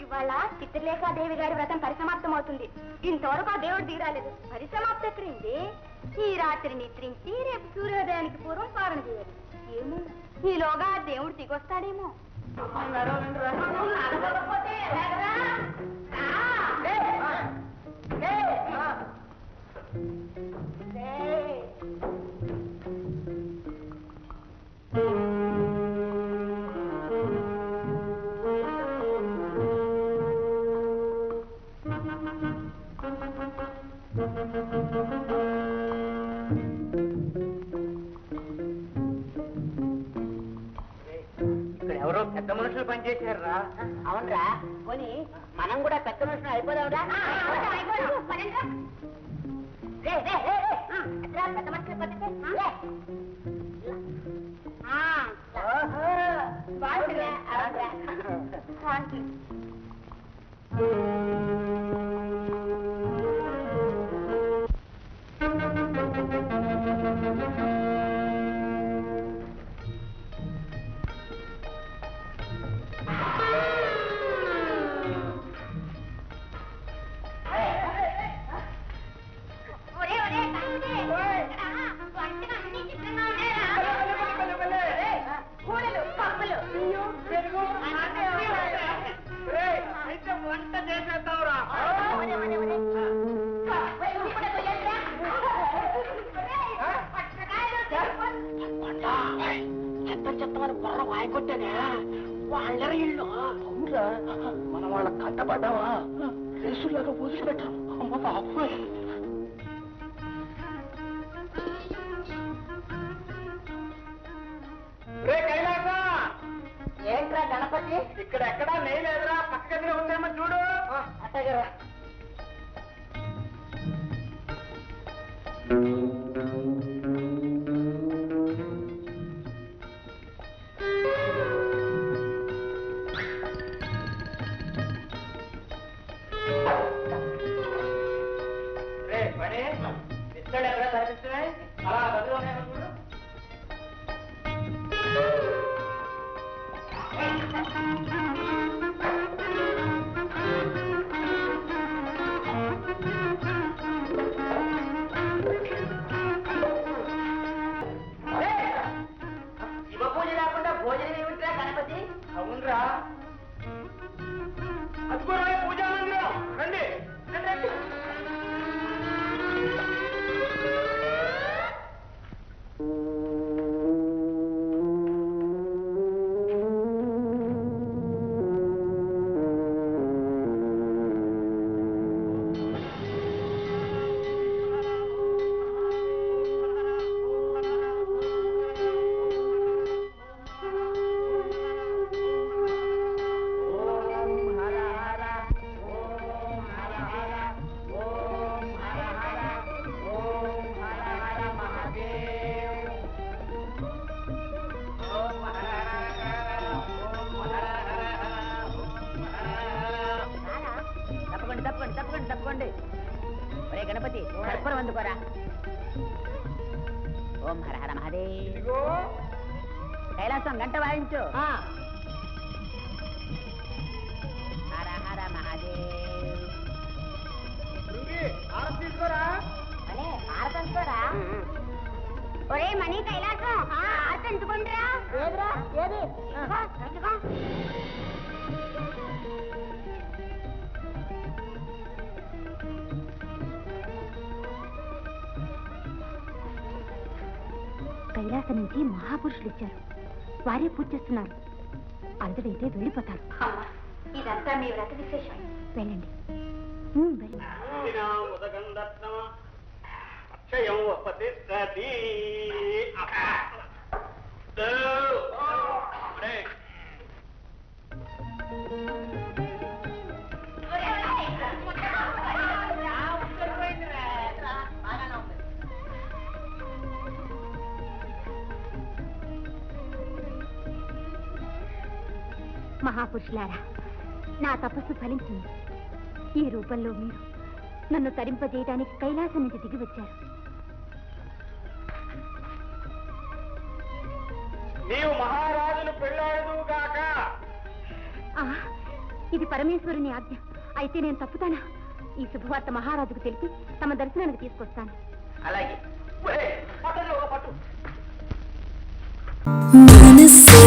ఇవాళ చిత్రలేఖాదేవి గారి వ్రతం పరిసమాప్తం అవుతుంది. ఇంతవరకు ఆ దేవుడు తీరాలేదు. పరిసమాప్తి ఎక్కడింది? ఈ రాత్రి నిద్రించి రేపు సూర్యోదయానికి పూర్వం పాలన చేయాలి. ఏమో ఈలోగా ఆ దేవుడు దిగొస్తాడేమో. ఇక్కడ ఎవరో పెద్ద మనుషులు పనిచేశారా? అవునరా, కొని మనం కూడా పెద్ద మనుషులు అయిపోదాంరా. పెద్ద మనుషులు వంట చేసేద్దాంరా. చెత్త చెత్తమని బొర్ర వాయికొట్టేనే వాళ్ళ ఇల్లు. మనం వాళ్ళ కట్టబడ్డావా? రేసులాగా వదిలిపెట్టాం. అమ్మ బాబోయ్. రే కైలాస, ఏంట్రా గణపతి? ఇక్కడ ఎక్కడా లేదురా, పక్క గదిలో ఉందేమో చూడు. అట్టగరా. రే పని ఇస్తాడు ఎక్కడ కనిపిస్తున్నాయి, అలా గదిలో ఉన్నాయో చూడు. శివ పూజ లేకుండా భోజనం ఏమిట్రా గణపతి? అవునరా, అదిగో పూజా మందిరం. రండి రండి. తప్పకండి తప్పకండి తప్పకండి తప్పకండి. ఒరే గణపతి, కర్పూరం అందుకోరా. ఓం హర హర మహాదేవ్. కైలాసం గంట వాయించు. హర హర మహాదేవ్. తీసుకోరా. అరే ఆరతంచుకోరా. ఒరే మణి కైలాసం ఆరతంచుకుంటురా. ఏదిరా ఏది? కైలాసం నుంచి మహాపురుషులు ఇచ్చారు. వారే పూజ చేస్తున్నారు. అందరైతే వెళ్ళిపోతారు. ఇదంతా మీ వ్రత విశేషం. వెళ్ళండి. అక్షయం ఉపతిష్టతి. మహాపురుషులారా, నా తపస్సు ఫలించింది. ఈ రూపంలో మీరు నన్ను తరింపజేయడానికి కైలాసం నుంచి దిగి వచ్చారు. నీవు మహారాజును పెళ్ళాడుగాక. ఇది పరమేశ్వరుని ఆజ్ఞ. అయితే నేను తప్పుతానా? ఈ శుభవార్త మహారాజుకు తెలిపి తమ దర్శనానికి తీసుకొస్తాను. అలాగే పట్టు. మనసే